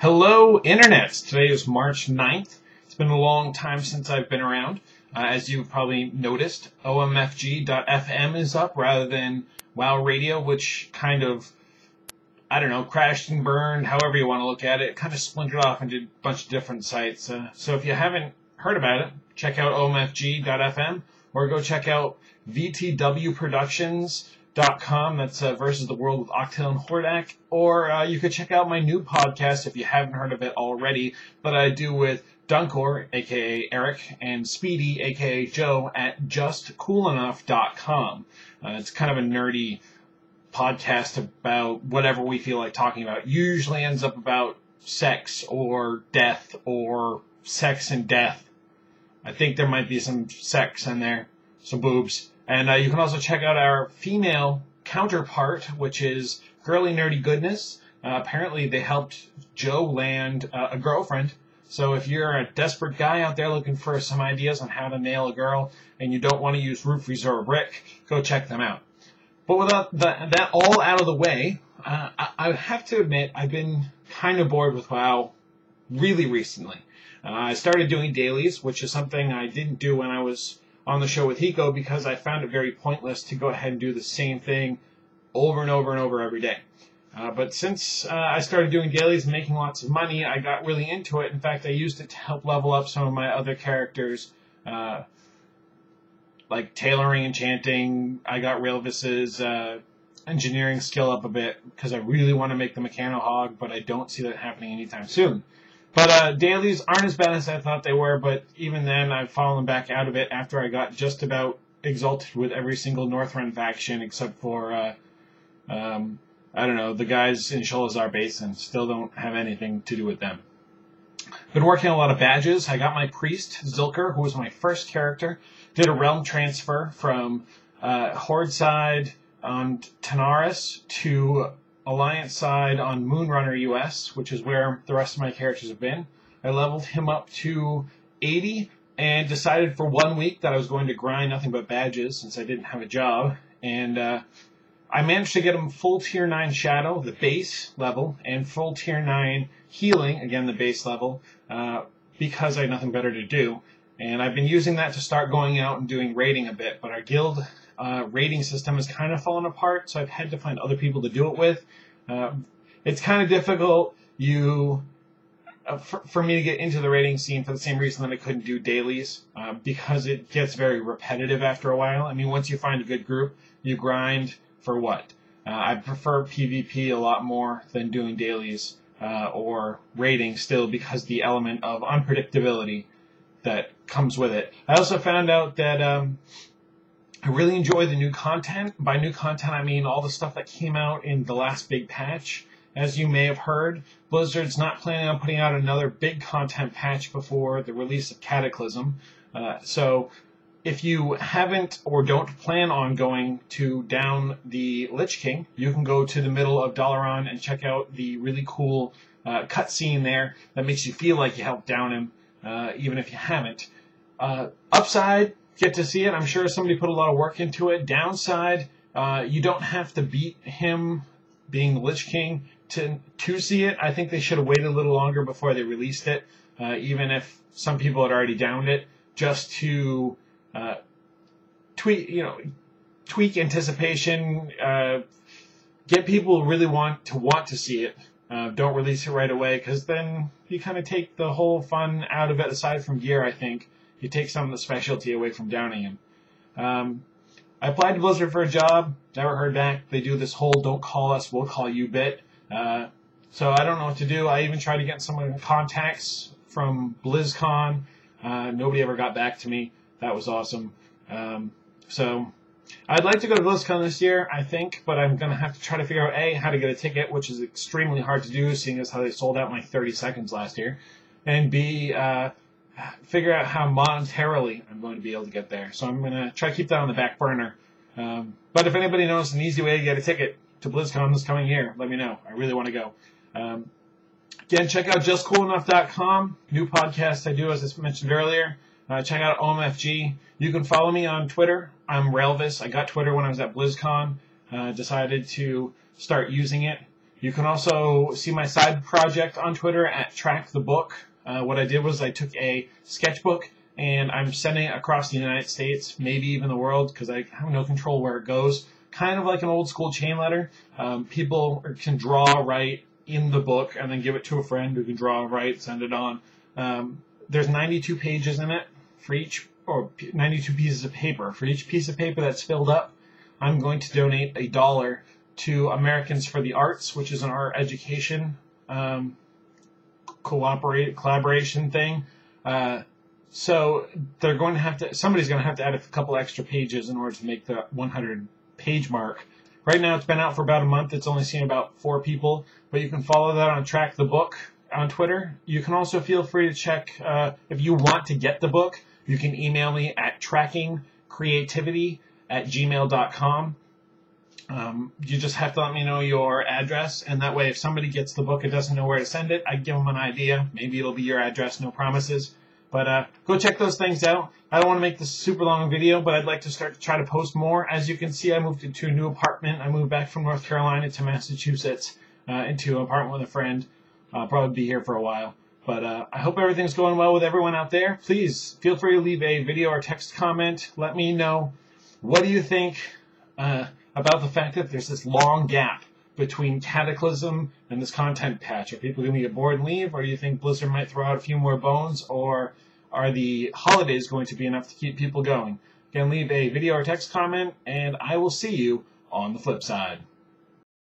Hello, Internet. Today is March 9th. It's been a long time since I've been around. As you've probably noticed, omfg.fm is up rather than WoW Radio, which kind of, crashed and burned, however you want to look at it. It kind of splintered off into a bunch of different sites. So if you haven't heard about it, check out omfg.fm or go check out vtwproductions.com. That's Versus the World with Octail and Hordak. Or you could check out my new podcast if you haven't heard of it already, that I do with Dunkor, a.k.a. Eric, and Speedy, a.k.a. Joe, at justcoolenough.com. It's kind of a nerdy podcast about whatever we feel like talking about. Usually ends up about sex or death or sex and death. I think there might be some sex in there, some boobs. And you can also check out our female counterpart, which is Girly Nerdy Goodness. Apparently they helped Joe land a girlfriend. So if you're a desperate guy out there looking for some ideas on how to nail a girl and you don't want to use root freezer or brick, go check them out. But without that all out of the way, I have to admit I've been kind of bored with WoW really recently. I started doing dailies, which is something I didn't do when I was on the show with Hiko because I found it very pointless to go ahead and do the same thing over and over and over every day. But since I started doing dailies and making lots of money, I got really into it. In fact, I used it to help level up some of my other characters, like tailoring, enchanting. I got Railvas' engineering skill up a bit because I really want to make the Mechano Hog, but I don't see that happening anytime soon. But dailies aren't as bad as I thought they were, but even then I've fallen back out of it after I got just about exalted with every single Northrend faction except for, the guys in Sholazar Basin. Still don't have anything to do with them. Been working on a lot of badges. I got my priest, Zilker, who was my first character. Did a realm transfer from Horde side on Tanaris to Alliance side on Moonrunner US, which is where the rest of my characters have been. I leveled him up to 80 and decided for 1 week that I was going to grind nothing but badges since I didn't have a job. And I managed to get him full tier 9 Shadow, the base level, and full tier 9 Healing, again the base level, because I had nothing better to do. And I've been using that to start going out and doing raiding a bit, but our guild raiding system has kind of fallen apart, so I've had to find other people to do it with. It's kind of difficult for me to get into the raiding scene for the same reason that I couldn't do dailies, because it gets very repetitive after a while. I mean, once you find a good group, you grind for what? I prefer PvP a lot more than doing dailies or raiding still because the element of unpredictability that comes with it. I also found out that I really enjoy the new content. By new content, I mean all the stuff that came out in the last big patch. As you may have heard, Blizzard's not planning on putting out another big content patch before the release of Cataclysm. So if you haven't or don't plan on going to down the Lich King, you can go to the middle of Dalaran and check out the really cool cutscene there that makes you feel like you helped down him, even if you haven't. Upside, get to see it. I'm sure somebody put a lot of work into it. Downside, you don't have to beat him, being the Lich King, to see it. I think they should have waited a little longer before they released it, even if some people had already downed it, just to tweak anticipation, get people who really want to see it. Don't release it right away, because then you kind of take the whole fun out of it. Aside from gear, I think you take some of the specialty away from downing him. I applied to Blizzard for a job, never heard back. They do this whole "don't call us, we'll call you" bit. So I don't know what to do. I even tried to get some contacts from BlizzCon. Nobody ever got back to me. That was awesome. So I'd like to go to BlizzCon this year, I think, but I'm going to have to try to figure out, A, how to get a ticket, which is extremely hard to do, seeing as how they sold out in like 30 seconds last year, and B, figure out how monetarily I'm going to be able to get there. So I'm going to try to keep that on the back burner. But if anybody knows an easy way to get a ticket to BlizzCon this coming year, let me know. I really want to go. Again, check out justcoolenough.com. New podcast I do, as I mentioned earlier. Check out OMFG. You can follow me on Twitter. I'm Railvas. I got Twitter when I was at BlizzCon. Decided to start using it. You can also see my side project on Twitter at Track the Book. What I did was I took a sketchbook and I'm sending it across the United States, maybe even the world, because I have no control where it goes. Kind of like an old school chain letter. People can draw, write in the book, and then give it to a friend who can draw, write, send it on. There's 92 pages in it for each, or 92 pieces of paper. For each piece of paper that's filled up, I'm going to donate $1 to Americans for the Arts, which is an art education collaboration thing. So they're going to have to, somebody's going to have to add a couple extra pages in order to make the 100-page mark. Right now it's been out for about a month. It's only seen about 4 people, but you can follow that on Track the Book on Twitter. You can also feel free to check, if you want to get the book, you can email me at trackingcreativity@gmail.com. You just have to let me know your address, and that way if somebody gets the book and doesn't know where to send it, I give them an idea. Maybe it'll be your address, no promises. But go check those things out. I don't want to make this a super long video, but I'd like to start to try to post more. As you can see, I moved into a new apartment. I moved back from North Carolina to Massachusetts into an apartment with a friend. I'll probably be here for a while. But I hope everything's going well with everyone out there. Please feel free to leave a video or text comment. Let me know, what do you think about the fact that there's this long gap between Cataclysm and this content patch? Are people going to get bored and leave, or do you think Blizzard might throw out a few more bones, or are the holidays going to be enough to keep people going? Again, leave a video or text comment, and I will see you on the flip side.